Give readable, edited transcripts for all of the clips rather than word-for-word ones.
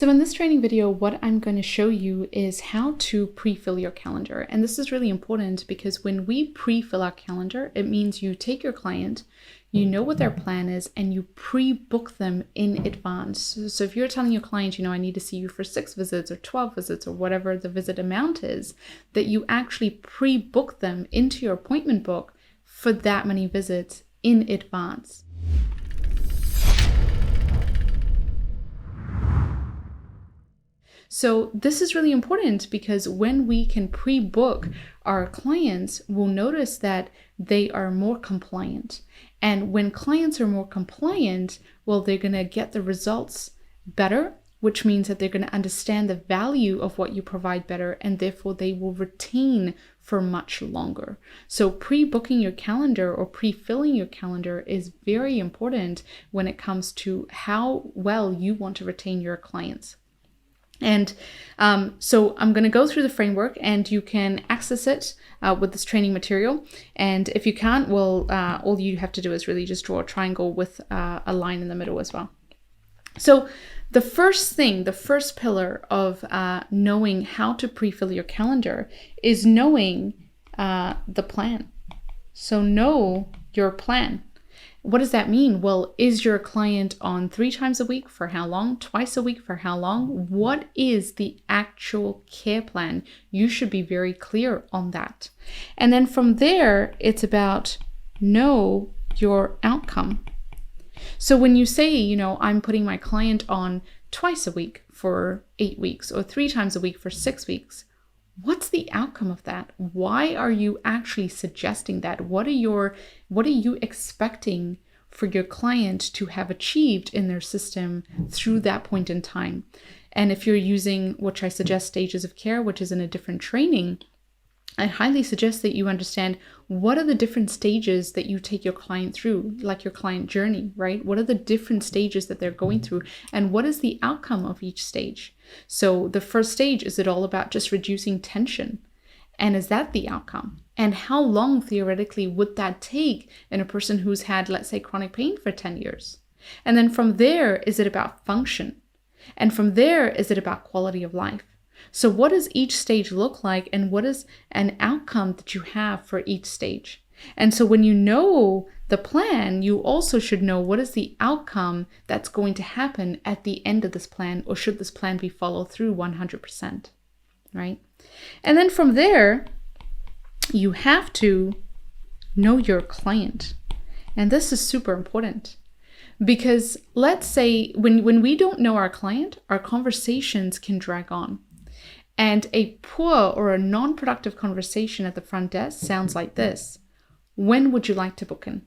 So in this training video, what I'm going to show you is how to pre-fill your calendar. And this is really important because when we pre-fill our calendar, it means you take your client, you know what their plan is, and you pre-book them in advance. So if you're telling your client, I need to see you for 6 visits or 12 visits or whatever the visit amount is, that you actually pre-book them into your appointment book for that many visits in advance. So this is really important because when we can pre-book our clients, we'll notice that they are more compliant. And when clients are more compliant, well, they're going to get the results better, which means that they're going to understand the value of what you provide better, and therefore they will retain for much longer. So pre-booking your calendar or pre-filling your calendar is very important when it comes to how well you want to retain your clients. And so I'm going to go through the framework, and you can access it with this training material. And if you can't, well, all you have to do is really just draw a triangle with a line in the middle as well. So the first pillar of knowing how to pre-fill your calendar is knowing the plan. So know your plan. What does that mean? Well, is your client on 3 times a week? For how long? Twice a week? For how long? What is the actual care plan? You should be very clear on that. And then from there, it's about know your outcome. So when you say, I'm putting my client on twice a week for 8 weeks or 3 times a week for 6 weeks, what's the outcome of that? Why are you actually suggesting that? What are you expecting for your client to have achieved in their system through that point in time? And if you're using, which I suggest, Stages of Care, which is in a different training, I highly suggest that you understand what are the different stages that you take your client through, like your client journey, right? What are the different stages that they're going through, and what is the outcome of each stage? So the first stage, is it all about just reducing tension? And is that the outcome? And how long theoretically would that take in a person who's had, let's say, chronic pain for 10 years? And then from there, is it about function? And from there, is it about quality of life? So what does each stage look like, and what is an outcome that you have for each stage? And so when you know the plan, you also should know what is the outcome that's going to happen at the end of this plan, or should this plan be followed through 100%, right? And then from there, you have to know your client. And this is super important. Because let's say when we don't know our client, our conversations can drag on. And a poor or a non-productive conversation at the front desk sounds like this. When would you like to book in?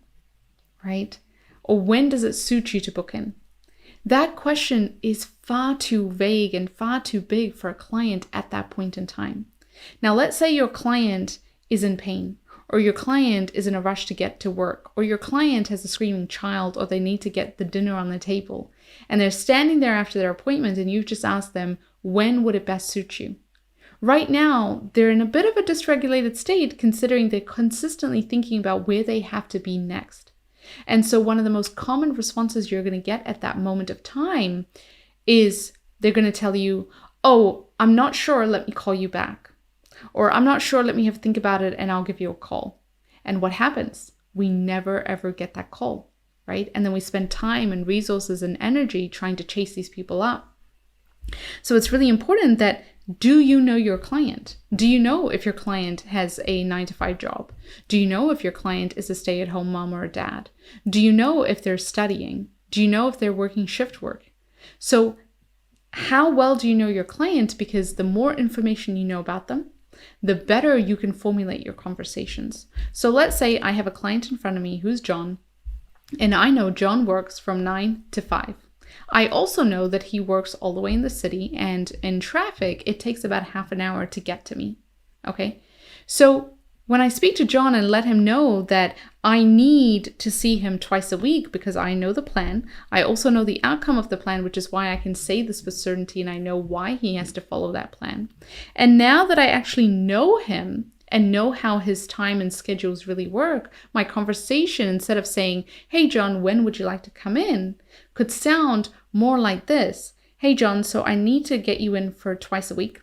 Right? Or when does it suit you to book in? That question is far too vague and far too big for a client at that point in time. Now, let's say your client is in pain, or your client is in a rush to get to work, or your client has a screaming child, or they need to get the dinner on the table, and they're standing there after their appointment, and you've just asked them, when would it best suit you? Right now, they're in a bit of a dysregulated state, considering they're consistently thinking about where they have to be next. And so one of the most common responses you're going to get at that moment of time is they're going to tell you, oh, I'm not sure, let me call you back. Or I'm not sure, let me have a think about it and I'll give you a call. And what happens? We never ever get that call, right? And then we spend time and resources and energy trying to chase these people up. So it's really important that, do you know your client? Do you know if your client has a 9-to-5 job? Do you know if your client is a stay-at-home mom or a dad? Do you know if they're studying? Do you know if they're working shift work? So how well do you know your client? Because the more information you know about them, the better you can formulate your conversations. So let's say I have a client in front of me who's John, and I know John works from 9 to 5. I also know that he works all the way in the city, and in traffic, it takes about half an hour to get to me. Okay. So when I speak to John and let him know that I need to see him twice a week because I know the plan, I also know the outcome of the plan, which is why I can say this with certainty, and I know why he has to follow that plan. And now that I actually know him and know how his time and schedules really work, my conversation, instead of saying, hey, John, when would you like to come in, could sound more like this. hey, John, so I need to get you in for twice a week.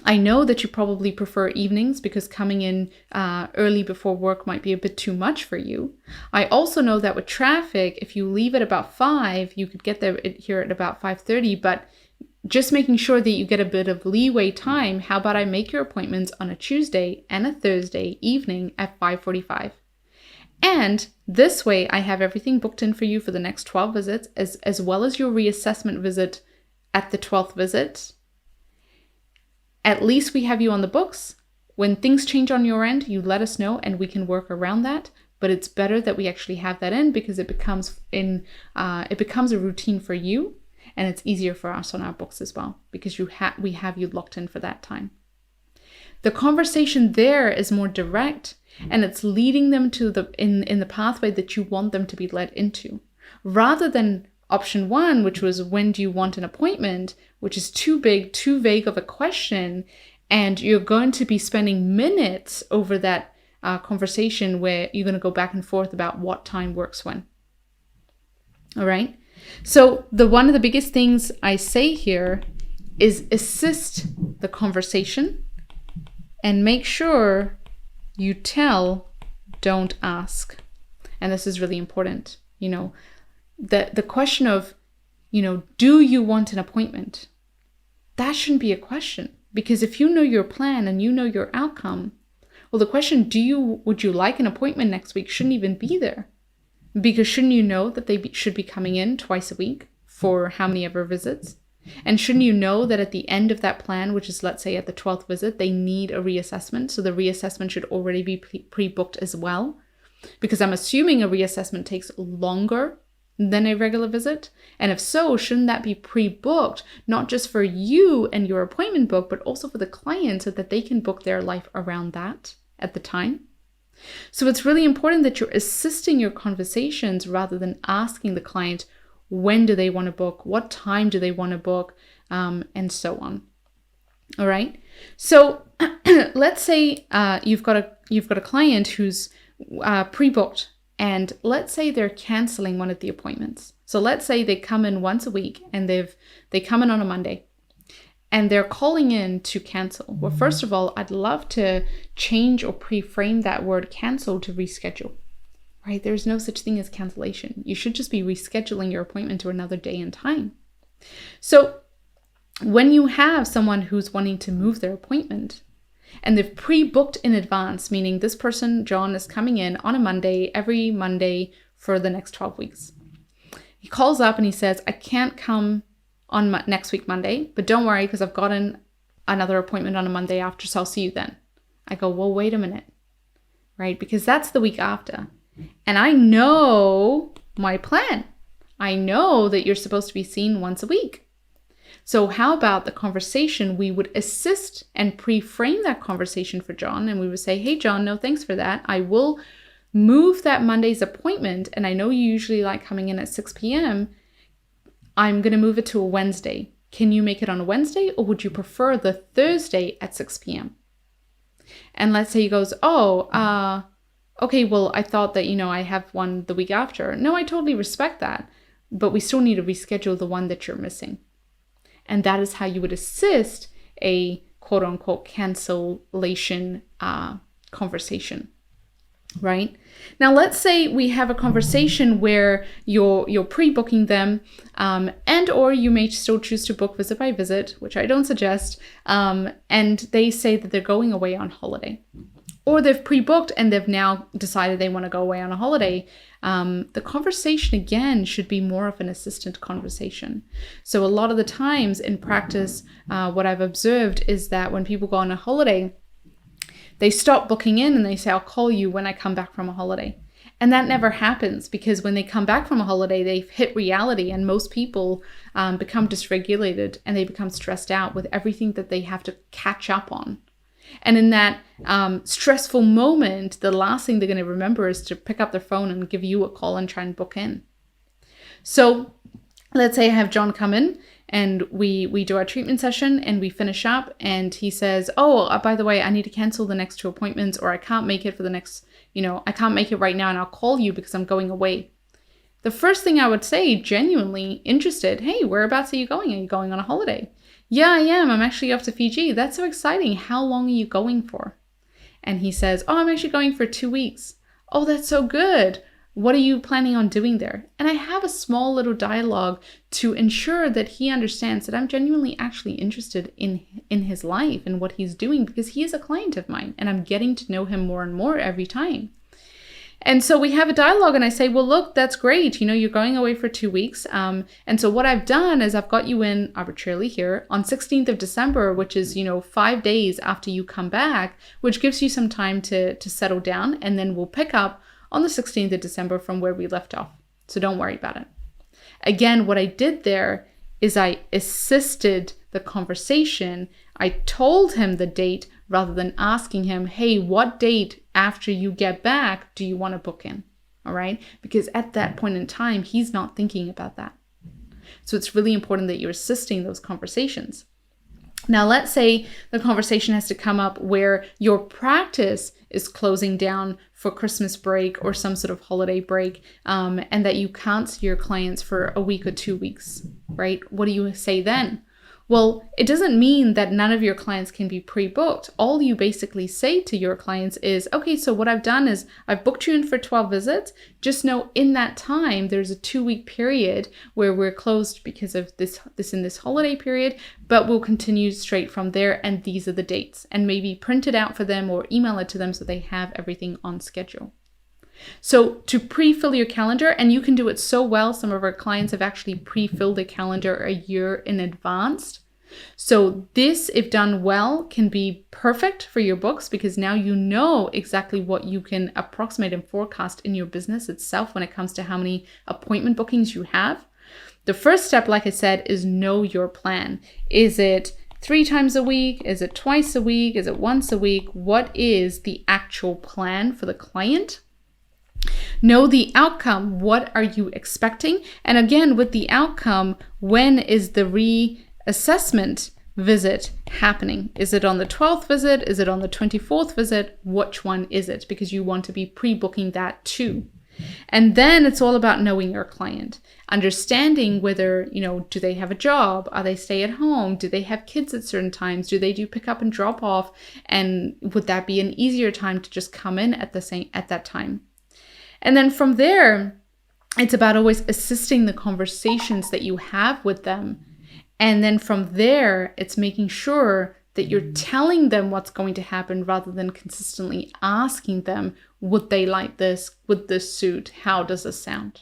I know that you probably prefer evenings because coming in early before work might be a bit too much for you. I also know that with traffic, if you leave at about 5, you could get there here at about 5:30, but just making sure that you get a bit of leeway time, how about I make your appointments on a Tuesday and a Thursday evening at 5:45? And this way I have everything booked in for you for the next 12 visits, as well as your reassessment visit at the 12th visit. At least we have you on the books. When things change on your end, you let us know and we can work around that. But it's better that we actually have that in because it becomes a routine for you, and it's easier for us on our books as well because we have you locked in for that time. The conversation there is more direct, and it's leading them to in the pathway that you want them to be led into, rather than option 1, which was when do you want an appointment, which is too big, too vague of a question, and you're going to be spending minutes over that conversation where you're going to go back and forth about what time works when. All right. So one of the biggest things I say here is assist the conversation and make sure you tell, don't ask. And this is really important. The question of, do you want an appointment? That shouldn't be a question, because if you know your plan and you know your outcome, well, the question, would you like an appointment next week, shouldn't even be there. Because shouldn't you know that they should be coming in twice a week for how many ever visits? And shouldn't you know that at the end of that plan, which is, let's say, at the 12th visit, they need a reassessment. So the reassessment should already be pre-booked as well. Because I'm assuming a reassessment takes longer than a regular visit. And if so, shouldn't that be pre-booked, not just for you and your appointment book, but also for the client so that they can book their life around that at the time? So it's really important that you're assisting your conversations rather than asking the client, when do they want to book? What time do they want to book? And so on. All right. So let's say you've got a client who's pre-booked, and let's say they're canceling one of the appointments. So let's say they come in once a week and they come in on a Monday and they're calling in to cancel. Well, first of all, I'd love to change or pre-frame that word cancel to reschedule. Right? There's no such thing as cancellation. You should just be rescheduling your appointment to another day and time. So when you have someone who's wanting to move their appointment and they've pre-booked in advance, meaning this person, John, is coming in on a Monday, every Monday for the next 12 weeks. He calls up and he says, I can't come on next week, Monday, but don't worry because I've gotten another appointment on a Monday after, so I'll see you then. I go, well, wait a minute, right? Because that's the week after. And I know my plan. I know that you're supposed to be seen once a week. So how about the conversation? We would assist and pre-frame that conversation for John. And we would say, hey, John, no, thanks for that. I will move that Monday's appointment. And I know you usually like coming in at 6 p.m. I'm going to move it to a Wednesday. Can you make it on a Wednesday, or would you prefer the Thursday at 6 p.m.? And let's say he goes, okay, well, I thought that, I have one the week after. No, I totally respect that. But we still need to reschedule the one that you're missing. And that is how you would assist a quote unquote cancellation conversation, right? Now, let's say we have a conversation where you're pre-booking them and or you may still choose to book visit by visit, which I don't suggest. And they say that they're going away on holiday. Or they've pre-booked and they've now decided they want to go away on a holiday. The conversation, again, should be more of an assistant conversation. So a lot of the times in practice, what I've observed is that when people go on a holiday, they stop booking in and they say, I'll call you when I come back from a holiday. And that never happens because when they come back from a holiday, they've hit reality, and most people become dysregulated and they become stressed out with everything that they have to catch up on. And in that stressful moment, the last thing they're going to remember is to pick up their phone and give you a call and try and book in. So let's say I have John come in and we do our treatment session and we finish up and he says, by the way, I need to cancel the next 2 appointments, or I can't make it for the next, I can't make it right now and I'll call you because I'm going away. the first thing I would say, genuinely interested, hey, whereabouts are you going? Are you going on a holiday? Yeah, I am. I'm actually off to Fiji. That's so exciting. How long are you going for? And he says, oh, I'm actually going for 2 weeks. Oh, that's so good. What are you planning on doing there? And I have a small little dialogue to ensure that he understands that I'm genuinely actually interested in his life and what he's doing, because he is a client of mine and I'm getting to know him more and more every time. And so we have a dialogue and I say, well, look, that's great. You're going away for 2 weeks. And so what I've done is I've got you in arbitrarily here on 16th of December, which is, 5 days after you come back, which gives you some time to settle down. And then we'll pick up on the 16th of December from where we left off. So don't worry about it. Again, what I did there is I assisted the conversation. I told him the date rather than asking him, hey, what date after you get back do you want to book in? All right? Because at that point in time, he's not thinking about that. So it's really important that you're assisting those conversations. Now, let's say the conversation has to come up where your practice is closing down for Christmas break or some sort of holiday break, and that you can't see your clients for a week or 2 weeks, right? What do you say then? Well, it doesn't mean that none of your clients can be pre-booked. All you basically say to your clients is, okay, so what I've done is I've booked you in for 12 visits. Just know in that time, there's a 2-week period where we're closed because of this in this holiday period, but we'll continue straight from there. And these are the dates, and maybe print it out for them or email it to them so they have everything on schedule. So to pre-fill your calendar, and you can do it so well, some of our clients have actually pre-filled their calendar a year in advance. So this, if done well, can be perfect for your books, because now you know exactly what you can approximate and forecast in your business itself when it comes to how many appointment bookings you have. The first step, like I said, is know your plan. Is it 3 times a week? Is it twice a week? Is it once a week? What is the actual plan for the client? Know the outcome. What are you expecting? And again, with the outcome, when is the reassessment visit happening? Is it on the 12th visit? Is it on the 24th visit? Which one is it? Because you want to be pre-booking that too. And then it's all about knowing your client, understanding whether, do they have a job? Are they stay at home? Do they have kids at certain times? Do they do pick up and drop off? And would that be an easier time to just come in at that time? And then from there, it's about always assisting the conversations that you have with them. And then from there, it's making sure that you're telling them what's going to happen rather than consistently asking them, would they like this? Would this suit? How does this sound?